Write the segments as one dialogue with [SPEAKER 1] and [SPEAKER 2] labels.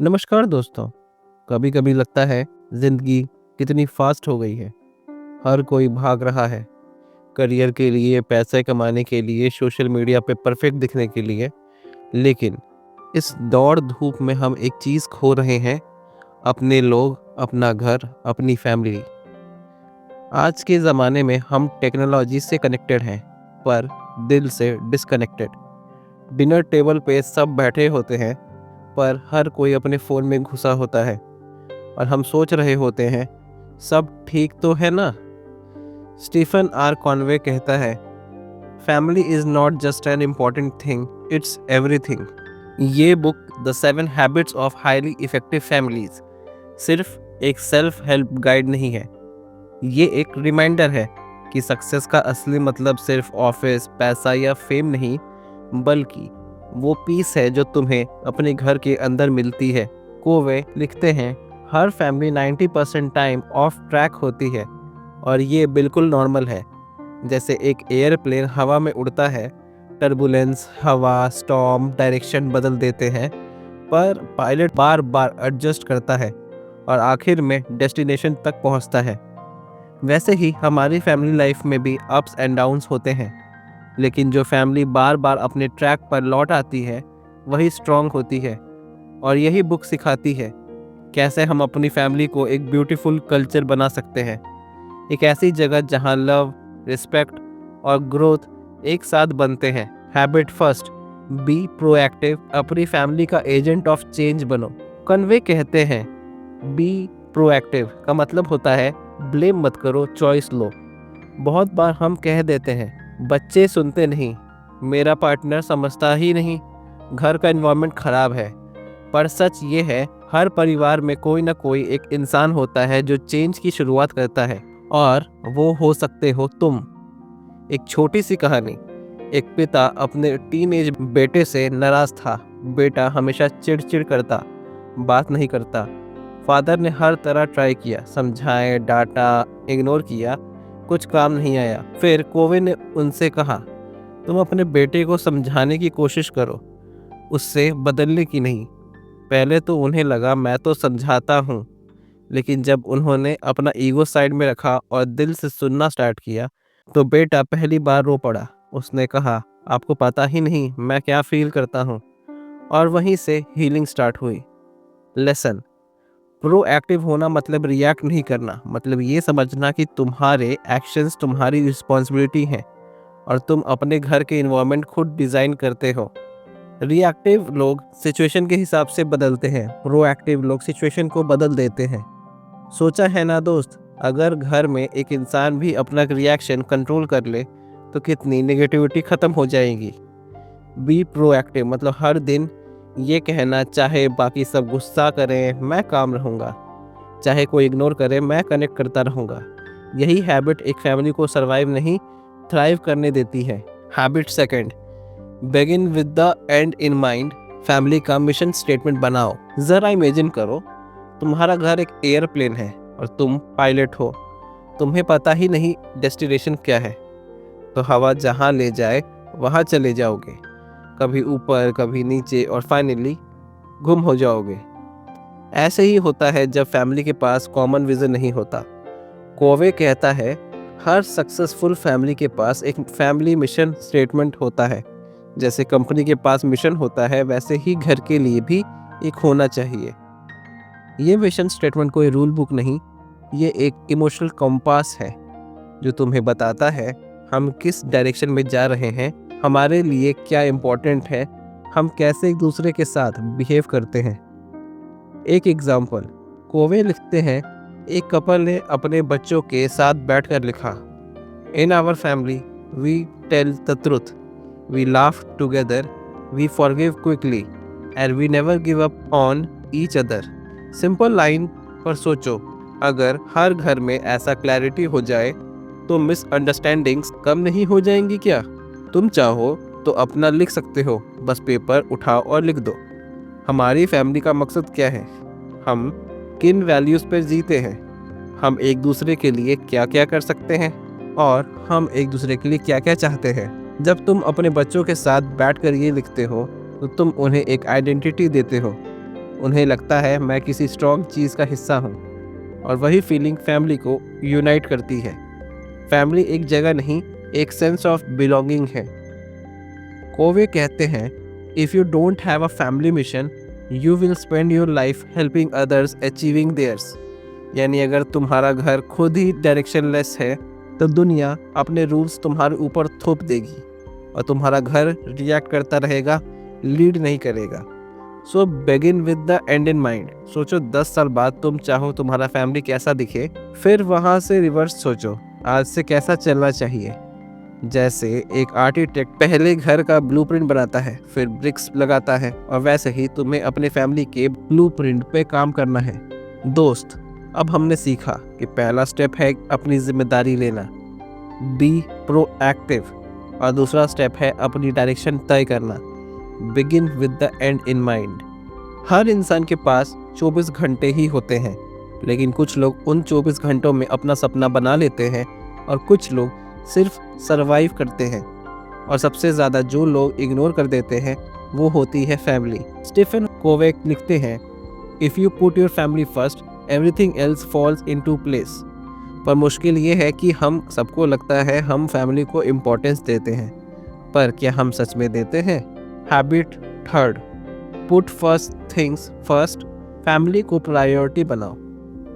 [SPEAKER 1] नमस्कार दोस्तों। कभी कभी लगता है जिंदगी कितनी फास्ट हो गई है। हर कोई भाग रहा है, करियर के लिए, पैसे कमाने के लिए, सोशल मीडिया पे परफेक्ट दिखने के लिए। लेकिन इस दौड़ धूप में हम एक चीज़ खो रहे हैं, अपने लोग, अपना घर, अपनी फैमिली। आज के ज़माने में हम टेक्नोलॉजी से कनेक्टेड हैं, पर दिल से डिस्कनेक्टेड। डिनर टेबल पे सब बैठे होते हैं, पर हर कोई अपने फ़ोन में घुसा होता है और हम सोच रहे होते हैं सब ठीक तो है ना। स्टीफन आर कॉनवे कहता है, family is not just an important thing, it's everything. ये book the 7 habits of highly effective families सिर्फ एक सेल्फ हेल्प गाइड नहीं है, ये एक रिमाइंडर है कि सक्सेस का असली मतलब सिर्फ ऑफिस, पैसा या फेम नहीं, बल्कि वो पीस है जो तुम्हें अपने घर के अंदर मिलती है। कोवे लिखते हैं, हर फैमिली 90% टाइम ऑफ ट्रैक होती है और ये बिल्कुल नॉर्मल है। जैसे एक एयरप्लेन हवा में उड़ता है, टर्बुलेंस, हवा, स्टॉर्म डायरेक्शन बदल देते हैं, पर पायलट बार बार एडजस्ट करता है और आखिर में डेस्टिनेशन तक पहुंचता है। वैसे ही हमारी फैमिली लाइफ में भी अप्स एंड डाउन्स होते हैं, लेकिन जो फैमिली बार बार अपने ट्रैक पर लौट आती है वही स्ट्रांग होती है। और यही बुक सिखाती है कैसे हम अपनी फैमिली को एक ब्यूटीफुल कल्चर बना सकते हैं, एक ऐसी जगह जहां लव, रिस्पेक्ट और ग्रोथ एक साथ बनते हैं। हैबिट फर्स्ट, बी प्रोएक्टिव, अपनी फैमिली का एजेंट ऑफ चेंज बनो। कन्वे कहते हैं, बी प्रोएक्टिव का मतलब होता है ब्लेम मत करो, चॉइस लो। बहुत बार हम कह देते हैं बच्चे सुनते नहीं, मेरा पार्टनर समझता ही नहीं, घर का एनवायरनमेंट खराब है। पर सच ये है, हर परिवार में कोई ना कोई एक इंसान होता है जो चेंज की शुरुआत करता है, और वो हो सकते हो तुम। एक छोटी सी कहानी। एक पिता अपने टीनेज बेटे से नाराज था। बेटा हमेशा चिड़चिड़ करता, बात नहीं करता। फादर ने हर तरह ट्राई किया, समझाए, डांटा, इग्नोर किया, कुछ काम नहीं आया। फिर कोवे ने उनसे कहा, तुम अपने बेटे को समझाने की कोशिश करो, उससे बदलने की नहीं। पहले तो उन्हें लगा मैं तो समझाता हूँ, लेकिन जब उन्होंने अपना ईगो साइड में रखा और दिल से सुनना स्टार्ट किया तो बेटा पहली बार रो पड़ा। उसने कहा, आपको पता ही नहीं मैं क्या फील करता हूँ। और वहीं से हीलिंग स्टार्ट हुई। लेसन, प्रोएक्टिव होना मतलब रिएक्ट नहीं करना, मतलब ये समझना कि तुम्हारे एक्शंस तुम्हारी रिस्पॉन्सिबिलिटी हैं और तुम अपने घर के इन्वायरमेंट खुद डिज़ाइन करते हो। रिएक्टिव लोग सिचुएशन के हिसाब से बदलते हैं, प्रोएक्टिव लोग सिचुएशन को बदल देते हैं। सोचा है ना दोस्त, अगर घर में एक इंसान भी अपना रिएक्शन कंट्रोल कर ले तो कितनी नेगेटिविटी ख़त्म हो जाएगी। बी प्रोएक्टिव मतलब हर दिन ये कहना, चाहे बाकी सब गुस्सा करें मैं काम रहूँगा, चाहे कोई इग्नोर करे मैं कनेक्ट करता रहूँगा। यही हैबिट एक फैमिली को सर्वाइव नहीं, थ्राइव करने देती है। Habit second, begin with the end in mind. Family का मिशन स्टेटमेंट बनाओ। ज़रा इमेजिन करो, तुम्हारा घर एक एयरप्लेन है और तुम पायलट हो। तुम्हें पता ही नहीं डेस्टिनेशन क्या है, तो हवा जहाँ ले जाए वहाँ चले जाओगे, कभी ऊपर कभी नीचे और फाइनली गुम हो जाओगे। ऐसे ही होता है जब फैमिली के पास कॉमन विजन नहीं होता। कोवे कहता है, हर सक्सेसफुल फैमिली के पास एक फैमिली मिशन स्टेटमेंट होता है। जैसे कंपनी के पास मिशन होता है, वैसे ही घर के लिए भी एक होना चाहिए। ये मिशन स्टेटमेंट कोई रूल बुक नहीं, ये एक इमोशनल कंपास है जो तुम्हें बताता है हम किस डायरेक्शन में जा रहे हैं, हमारे लिए क्या इम्पोर्टेंट है, हम कैसे एक दूसरे के साथ बिहेव करते हैं। एक एग्जाम्पल, कोवे लिखते हैं, एक कपल ने अपने बच्चों के साथ बैठकर लिखा, in our family we tell the truth, we laugh together, we forgive quickly and we never give up on each other. Simple line पर सोचो, अगर हर घर में ऐसा क्लैरिटी हो जाए तो मिसअंडरस्टैंडिंग्स कम नहीं हो जाएंगी क्या? तुम चाहो तो अपना लिख सकते हो, बस पेपर उठाओ और लिख दो। हमारी फैमिली का मकसद क्या है, हम किन वैल्यूज़ पर जीते हैं, हम एक दूसरे के लिए क्या क्या कर सकते हैं और हम एक दूसरे के लिए क्या क्या चाहते हैं। जब तुम अपने बच्चों के साथ बैठकर ये लिखते हो तो तुम उन्हें एक आइडेंटिटी देते हो, उन्हें लगता है मैं किसी स्ट्रॉन्ग चीज़ का हिस्सा हूँ, और वही फीलिंग फैमिली को यूनाइट करती है। फैमिली एक जगह नहीं, एक सेंस ऑफ बिलोंगिंग है। कोवे कहते हैं, if you don't have a family mission, you will spend your life helping others achieving theirs. यानी अगर तुम्हारा घर खुद ही डायरेक्शनलेस है तो दुनिया अपने रूल्स तुम्हारे ऊपर थोप देगी और तुम्हारा घर रिएक्ट करता रहेगा, लीड नहीं करेगा। So begin with the end in mind. सोचो 10 साल बाद तुम चाहो तुम्हारा फैमिली कैसा दिखे, फिर वहाँ से रिवर्स सोचो आज से कैसा चलना चाहिए। जैसे एक आर्किटेक्ट पहले घर का ब्लूप्रिंट बनाता है, फिर ब्रिक्स लगाता है, और वैसे ही तुम्हें अपने फैमिली के ब्लूप्रिंट पे काम करना है। दोस्त, अब हमने सीखा कि पहला स्टेप है अपनी जिम्मेदारी लेना, बी प्रोएक्टिव, और दूसरा स्टेप है अपनी डायरेक्शन तय करना, begin with the end in mind. हर इंसान के पास 24 घंटे ही होते हैं, लेकिन कुछ लोग उन 24 घंटों में अपना सपना बना लेते हैं और कुछ लोग सिर्फ सरवाइव करते हैं। और सबसे ज़्यादा जो लोग इग्नोर कर देते हैं वो होती है फैमिली। स्टीफन कोवे लिखते हैं, if you put your family first, everything else falls into place. पर मुश्किल ये है कि हम सबको लगता है हम फैमिली को इम्पोर्टेंस देते हैं, पर क्या हम सच में देते हैं? Habit third, put first things first, family को प्रायोरिटी बनाओ।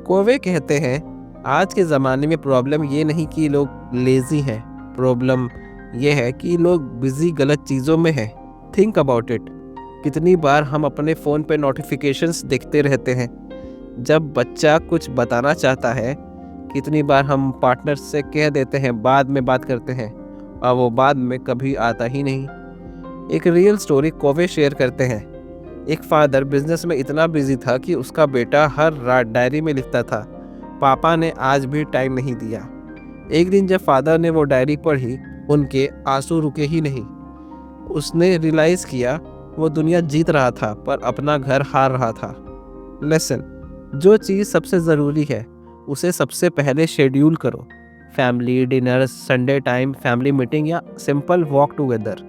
[SPEAKER 1] कोवे कहते हैं, आज के ज़माने में प्रॉब्लम ये नहीं कि लोग लेज़ी हैं, प्रॉब्लम ये है कि लोग बिजी गलत चीज़ों में हैं। थिंक अबाउट इट, कितनी बार हम अपने फ़ोन पे नोटिफिकेशंस देखते रहते हैं जब बच्चा कुछ बताना चाहता है। कितनी बार हम पार्टनर से कह देते हैं बाद में बात करते हैं, और वो बाद में कभी आता ही नहीं। एक रियल स्टोरी कोवे शेयर करते हैं। एक फादर बिजनेस में इतना बिजी था कि उसका बेटा हर रात डायरी में लिखता था, पापा ने आज भी टाइम नहीं दिया। एक दिन जब फादर ने वो डायरी पढ़ी, उनके आंसू रुके ही नहीं। उसने रियलाइज़ किया वो दुनिया जीत रहा था पर अपना घर हार रहा था। लेसन, जो चीज़ सबसे ज़रूरी है उसे सबसे पहले शेड्यूल करो। Family dinner, Sunday time, family meeting या सिंपल वॉक टुगेदर,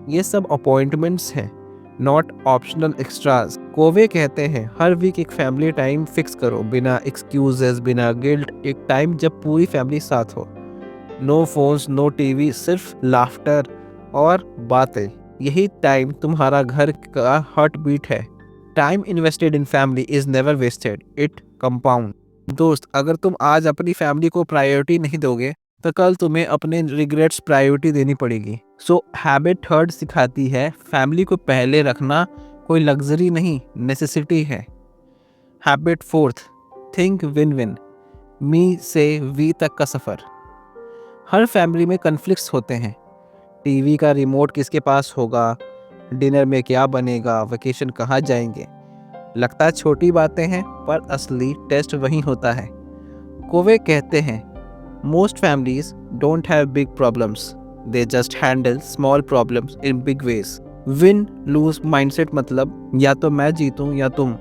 [SPEAKER 1] ये सब अपॉइंटमेंट्स हैं, नॉट ऑप्शनल एक्स्ट्राज। कोवे कहते हैं, हर वीक एक फैमिली टाइम फिक्स करो, बिना एक्सक्यूजेस, बिना गिल्ट। एक टाइम जब पूरी फैमिली साथ हो, नो फोन्स, नो टीवी, सिर्फ लाफ्टर और बातें। यही टाइम तुम्हारा घर का हार्ट बीट है। Time invested in family is never wasted, it compound. दोस्त, अगर तुम आज अपनी फैमिली को प्रायोरिटी नहीं दोगे तो कल तुम्हें अपने रिग्रेट्स प्रायोरिटी देनी पड़ेगी। सो हैबिट थर्ड सिखाती है, फैमिली को पहले रखना कोई लग्जरी नहीं, नेसेसिटी है। Habit fourth, think win win, me से वी तक का सफ़र। हर फैमिली में कन्फ्लिक्ट्स होते हैं। टीवी का रिमोट किसके पास होगा, डिनर में क्या बनेगा, वेकेशन कहाँ जाएंगे। लगता है छोटी बातें हैं पर असली टेस्ट वही होता है। कोवे कहते हैं, most families don't have big problems, they just handle small problems in big ways. Win lose mindset मतलब या तो मैं जीतूं या तुम,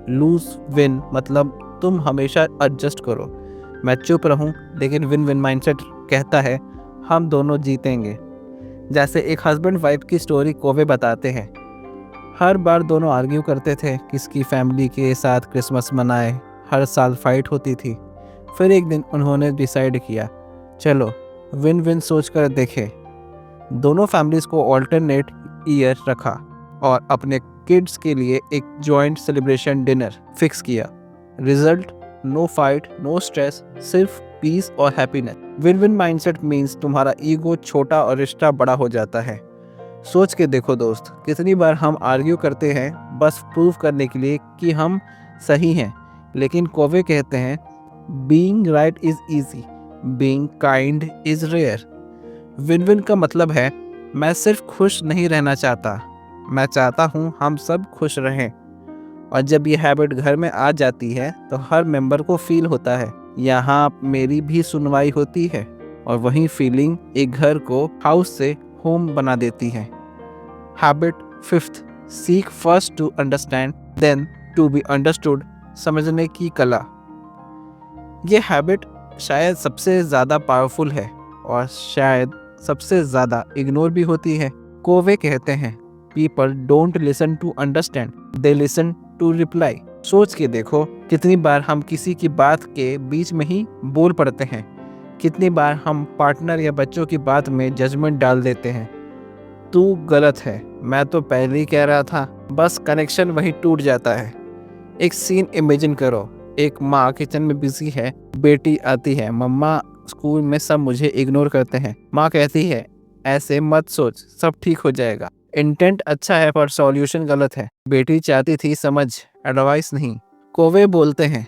[SPEAKER 1] लूज विन मतलब तुम हमेशा एडजस्ट करो। मैं चुप रहूं, लेकिन विन विन माइंडसेट कहता है हम दोनों जीतेंगे। जैसे एक हस्बैंड वाइफ की स्टोरी कोवे बताते हैं। हर बार दोनों आर्ग्यू करते थे किसकी फैमिली के साथ क्रिसमस मनाए, हर साल फाइट होती थी। फिर एक दिन उन्होंने डिसाइड किया, चलो विन विन सोच कर देखें। दोनों फैमिलीज़ को ऑल्टरनेट ईयर रखा और अपने किड्स के लिए एक जॉइंट सेलिब्रेशन डिनर फिक्स किया। Result, no fight, no stress, सिर्फ पीस और happiness. Win win mindset means तुम्हारा ईगो छोटा और रिश्ता बड़ा हो जाता है। सोच के देखो दोस्त, कितनी बार हम आर्ग्यू करते हैं बस प्रूव करने के लिए कि हम सही हैं। लेकिन कोवे कहते हैं, being right is easy, being kind is rare. Win win का मतलब है मैं सिर्फ खुश नहीं रहना चाहता, मैं चाहता हूँ हम सब खुश रहें। और जब ये हैबिट घर में आ जाती है तो हर मेंबर को फील होता है यहाँ मेरी भी सुनवाई होती है, और वही फीलिंग एक घर को हाउस से होम बना देती है। Habit fifth, seek first to understand then to be understood, समझने की कला। ये हैबिट शायद सबसे ज़्यादा पावरफुल है और शायद सबसे ज़्यादा इग्नोर भी होती है। कोवे कहते हैं, people don't listen to understand, they listen to reply. सोच के देखो कितनी बार हम किसी की बात के बीच में ही बोल पड़ते हैं। कितनी बार हम पार्टनर या बच्चों की बात में जजमेंट डाल देते हैं। तू गलत है, मैं तो पहले ही कह रहा था। बस कनेक्शन वहीं टूट जाता है। एक सीन इमेजिन करो, एक माँ किचन में बिजी है, बेटी आती है, मम्मा स्कूल में सब मुझे इग्नोर करते हैं। माँ कहती है ऐसे मत सोच, सब ठीक हो जाएगा। इंटेंट अच्छा है पर सॉल्यूशन गलत है। बेटी चाहती थी समझ, एडवाइस नहीं। कोवे बोलते हैं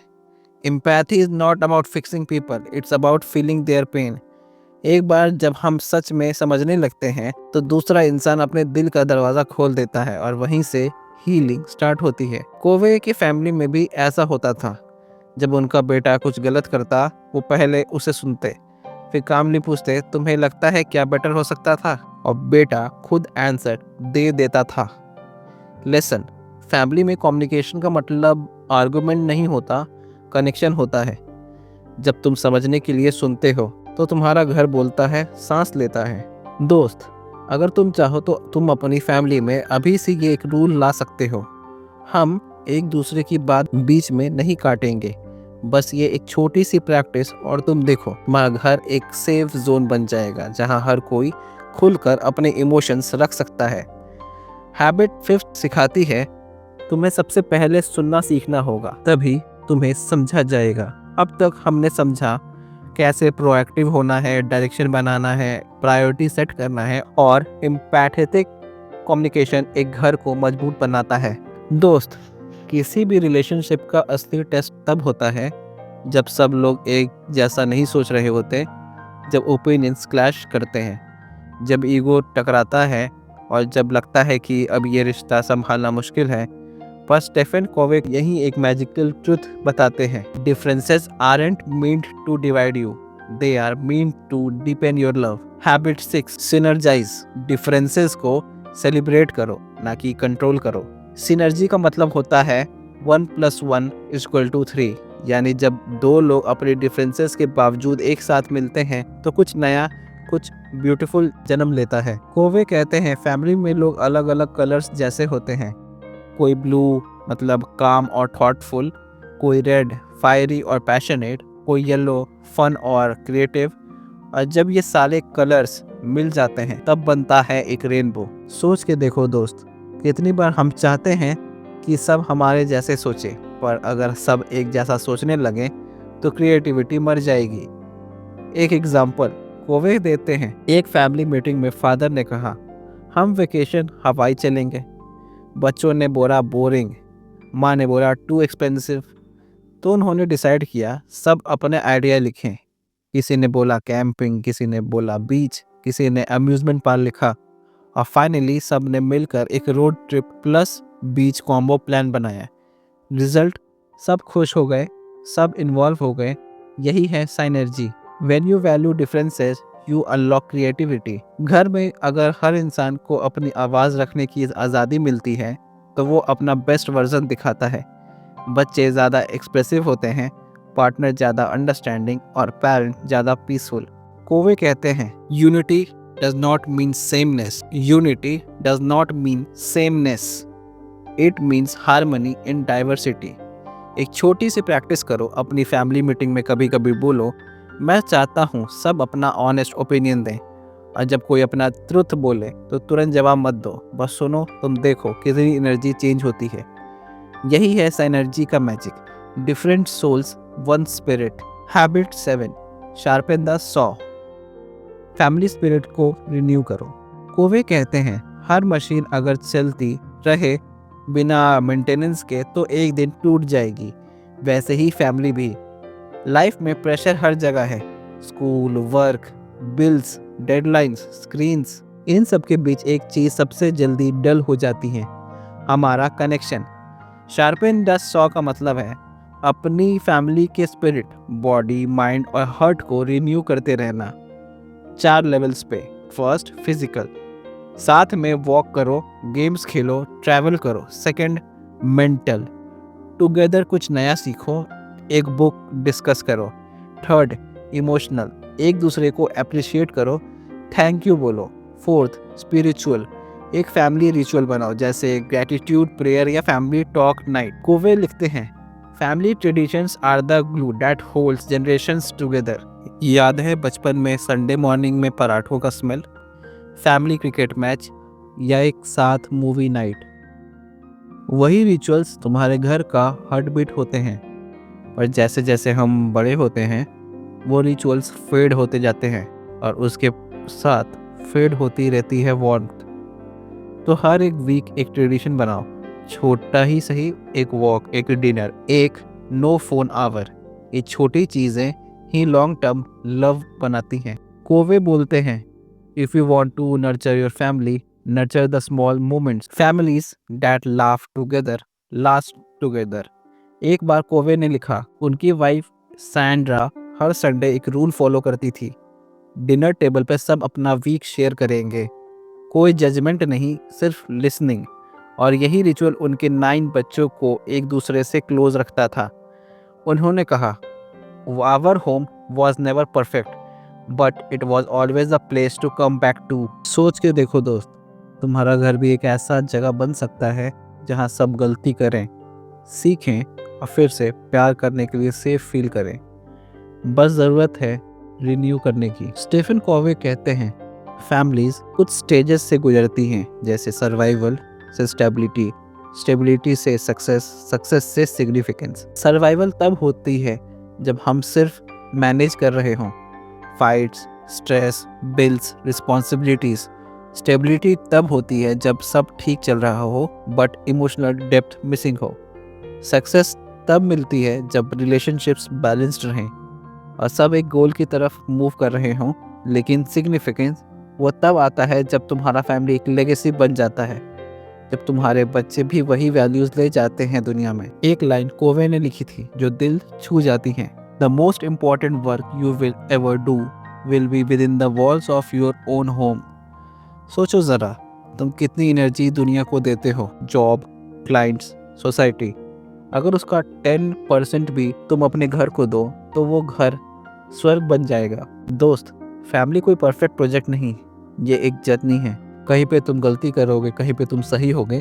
[SPEAKER 1] empathy is not about fixing people, it's about feeling their pain. एक बार जब हम सच में समझने लगते हैं तो दूसरा इंसान अपने दिल का दरवाजा खोल देता है और वहीं से हीलिंग स्टार्ट होती है। कोवे की फैमिली में भी ऐसा होता था। जब उनका बेटा कुछ गलत करता, वो पहले उसे सुनते, फिर कामली पूछते तुम्हें लगता है क्या बेटर हो सकता था, और बेटा खुद आंसर दे देता था। लेसन, फैमिली में कम्युनिकेशन का मतलब आर्गुमेंट नहीं होता, कनेक्शन होता है। जब तुम समझने के लिए सुनते हो तो तुम्हारा घर बोलता है, सांस लेता है। दोस्त, अगर तुम चाहो तो तुम अपनी फैमिली में अभी से ये एक रूल ला सकते हो। हम एक दूसरे की बात बीच में नहीं काटेंगे। बस ये एक छोटी सी प्रैक्टिस और तुम देखो, तुम्हारा घर एक सेफ जोन बन जाएगा जहां हर कोई खुलकर अपने इमोशंस रख सकता है। हैबिट 5 सिखाती है तुम्हें सबसे पहले सुनना सीखना होगा, तभी तुम्हें समझा जाएगा। अब तक हमने समझा कैसे प्रोएक्टिव होना है, डायरेक्शन बनाना है, प्रायोरिटी सेट करना है और एम्पैथेटिक कम्युनिकेशन एक घर को मजबूत बनाता है। दोस्त, किसी भी रिलेशनशिप का असली टेस्ट तब होता है जब सब लोग एक जैसा नहीं सोच रहे होते, जब ओपिनियंस क्लैश करते हैं, जब ईगो टकराता है और जब लगता है कि अब ये रिश्ता संभालना मुश्किल है। पर स्टेफन कोवे यही एक मैजिकल ट्रुथ बताते हैं, differences aren't meant to divide you, they are meant to deepen your love. Habit 6, synergize. Differences को सेलिब्रेट करो, ना कि कंट्रोल करो। सिनर्जी का मतलब होता है 1 + 1 = 3, यानी जब दो लोग अपने डिफरेंसेस के बावजूद एक साथ मिलते हैं तो कुछ नया, कुछ ब्यूटीफुल जन्म लेता है। कोवे कहते हैं फैमिली में लोग अलग अलग कलर्स जैसे होते हैं। कोई ब्लू मतलब काम और थॉटफुल, कोई रेड फायरी और पैशनेट, कोई येलो फन और क्रिएटिव। और जब ये सारे कलर्स मिल जाते हैं तब बनता है एक रेनबो। सोच के देखो दोस्त, कितनी बार हम चाहते हैं कि सब हमारे जैसे सोचे, पर अगर सब एक जैसा सोचने लगे तो क्रिएटिविटी मर जाएगी। एक एग्जाम्पल कोवे देते हैं। एक फैमिली मीटिंग में फादर ने कहा हम वेकेशन हवाई चलेंगे। बच्चों ने बोला बोरिंग, माँ ने बोला टू एक्सपेंसिव। तो उन्होंने डिसाइड किया सब अपने आइडिया लिखें। किसी ने बोला कैंपिंग, किसी ने बोला बीच, किसी ने अम्यूजमेंट पार्क लिखा, और फाइनली सब ने मिलकर एक रोड ट्रिप प्लस बीच कॉम्बो प्लान बनाया। रिजल्ट, सब खुश हो गए, सब इन्वॉल्व हो गए। यही है synergy. When you value differences you unlock creativity. घर में अगर हर इंसान को अपनी आवाज़ रखने की आज़ादी मिलती है तो वो अपना बेस्ट वर्जन दिखाता है। बच्चे ज़्यादा एक्सप्रेसिव होते हैं, पार्टनर ज़्यादा अंडरस्टैंडिंग और पेरेंट ज़्यादा पीसफुल। कोवे कहते हैं unity does not mean sameness, unity does not mean sameness, it means harmony in diversity. एक छोटी सी प्रैक्टिस करो, अपनी फैमिली मीटिंग में कभी कभी बोलो मैं चाहता हूँ सब अपना ऑनेस्ट ओपिनियन दें, और जब कोई अपना ट्रुथ बोले तो तुरंत जवाब मत दो, बस सुनो। तुम देखो कितनी एनर्जी चेंज होती है। यही है सिनर्जी का magic, different souls one spirit. Habit 7, sharpen the saw. Family spirit को रिन्यू करो। कोवे कहते हैं हर मशीन अगर चलती रहे बिना मेंटेनेंस के तो एक दिन टूट जाएगी। वैसे ही फैमिली भी। लाइफ में प्रेशर हर जगह है, school, work, bills, deadlines, screens. इन सब के बीच एक चीज़ सबसे जल्दी डल हो जाती है, हमारा कनेक्शन। शार्पन द सॉ का मतलब है अपनी फैमिली के स्पिरिट, बॉडी, माइंड और हार्ट को रिन्यू करते रहना। 4 लेवल्स पे। फर्स्ट, फिजिकल, साथ में वॉक करो, गेम्स खेलो, ट्रैवल करो। सेकंड, मेंटल, टुगेदर कुछ नया सीखो, एक बुक डिस्कस करो। थर्ड, इमोशनल, एक दूसरे को अप्रिशिएट करो, थैंक यू बोलो। फोर्थ, स्पिरिचुअल,
[SPEAKER 2] एक फैमिली रिचुअल बनाओ, जैसे ग्रेटिट्यूड प्रेयर या फैमिली टॉक नाइट। कोवे लिखते हैं, family traditions are the glue that holds generations together. याद है बचपन में संडे मॉर्निंग में पराठों का स्मेल, फैमिली क्रिकेट मैच या एक साथ मूवी नाइट। वही रिचुअल्स तुम्हारे घर का हार्ट बीट होते हैं। पर जैसे जैसे हम बड़े होते हैं वो रिचुअल्स फेड होते जाते हैं और उसके साथ फेड होती रहती है वार्मथ। तो हर एक वीक एक ट्रेडिशन बनाओ, छोटा ही सही, एक वॉक, एक डिनर, एक नो फोन आवर। ये छोटी चीज़ें ही लॉन्ग टर्म लव बनाती हैं। कोवे बोलते हैं, if you want to nurture your family, nurture the small moments, families that laugh together last together. एक बार कोवे ने लिखा, उनकी वाइफ सैंड्रा हर संडे एक रूल फॉलो करती थी, डिनर टेबल पे सब अपना वीक शेयर करेंगे, कोई जजमेंट नहीं, सिर्फ लिसनिंग। और यही रिचुअल उनके 9 बच्चों को एक दूसरे से क्लोज रखता था। उन्होंने कहा, our home was never perfect but it was always a place to come back to. सोच के देखो दोस्त, तुम्हारा घर भी एक ऐसा जगह बन सकता है जहाँ सब गलती करें, सीखें और फिर से प्यार करने के लिए सेफ फील करें। बस ज़रूरत है रिन्यू करने की। स्टीफन कोवे कहते हैं, फैमिलीज कुछ स्टेजेस से गुजरती हैं, जैसे सर्वाइवल से स्टेबिलिटी, स्टेबिलिटी से सक्सेस, सक्सेस से सिग्निफिकेंस। सर्वाइवल तब होती है जब हम सिर्फ मैनेज कर रहे हों, fights, stress, bills, responsibilities. Stability तब होती है जब सब ठीक चल रहा हो बट इमोशनल डेप्थ मिसिंग हो। सक्सेस तब मिलती है जब रिलेशनशिप्स बैलेंस्ड रहें और सब एक गोल की तरफ मूव कर रहे हों। लेकिन सिग्निफिकेंस वो तब आता है जब तुम्हारा फैमिली एक लेगेसी बन जाता है, जब तुम्हारे बच्चे भी वही वैल्यूज ले जाते हैं दुनिया में। एक लाइन कोवे ने लिखी थी जो दिल छू जाती है, the most important work you will ever do will be with in the walls of your own home. सोचो ज़रा, तुम कितनी एनर्जी दुनिया को देते हो, जॉब, क्लाइंट्स, सोसाइटी। अगर उसका 10% भी तुम अपने घर को दो तो वो घर स्वर्ग बन जाएगा। दोस्त, फैमिली कोई परफेक्ट प्रोजेक्ट नहीं, ये एक जर्नी है। कहीं पे तुम गलती करोगे, कहीं पे तुम सही होगे,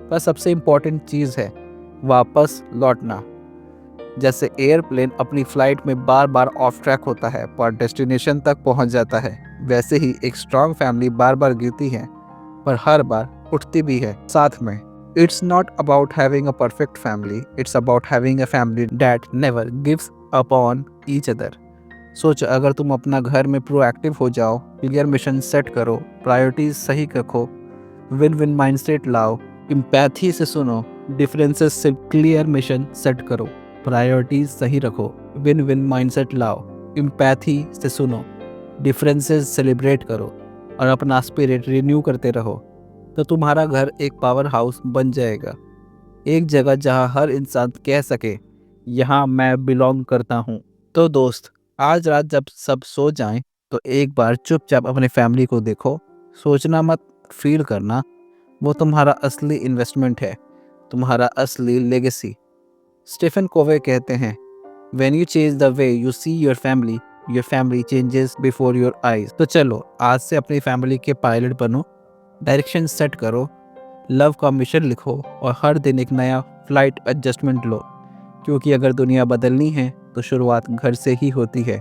[SPEAKER 2] पर सबसे इम्पॉर्टेंट चीज़ है वापस लौटना। जैसे एयरप्लेन अपनी फ्लाइट में बार बार ऑफ ट्रैक होता है पर डेस्टिनेशन तक पहुंच जाता है, वैसे ही एक स्ट्रांग फैमिली बार बार गिरती है पर हर बार उठती भी है साथ में। It's not about having a perfect family, it's about having a family that never gives up on each other. सोच, अगर तुम अपना घर में प्रोएक्टिव हो जाओ, क्लियर मिशन सेट करो, प्रायोरिटीज सही रखो, विन विन माइंडसेट लाओ, एम्पैथी से सुनो, डिफरेंसेस से क्लियर मिशन सेट करो, प्रायोरिटीज सही रखो, विन विन माइंडसेट लाओ, एम्पैथी से सुनो, डिफरेंसेस सेलिब्रेट करो और अपना स्पिरिट रिन्यू करते रहो, तो तुम्हारा घर एक पावर हाउस बन जाएगा। एक जगह जहां हर इंसान कह सके, यहाँ मैं बिलोंग करता हूँ। तो दोस्त, आज रात जब सब सो जाएं तो एक बार चुपचाप अपने फैमिली को देखो, सोचना मत, फील करना। वो तुम्हारा असली इन्वेस्टमेंट है, तुम्हारा असली लेगेसी। स्टीफन कोवे कहते हैं, when you change the way you see your family changes before your eyes. तो चलो आज से अपनी फैमिली के पायलट बनो, डायरेक्शन सेट करो, लव का मिशन लिखो और हर दिन एक नया फ्लाइट एडजस्टमेंट लो, क्योंकि अगर दुनिया बदलनी है तो शुरुआत घर से ही होती है।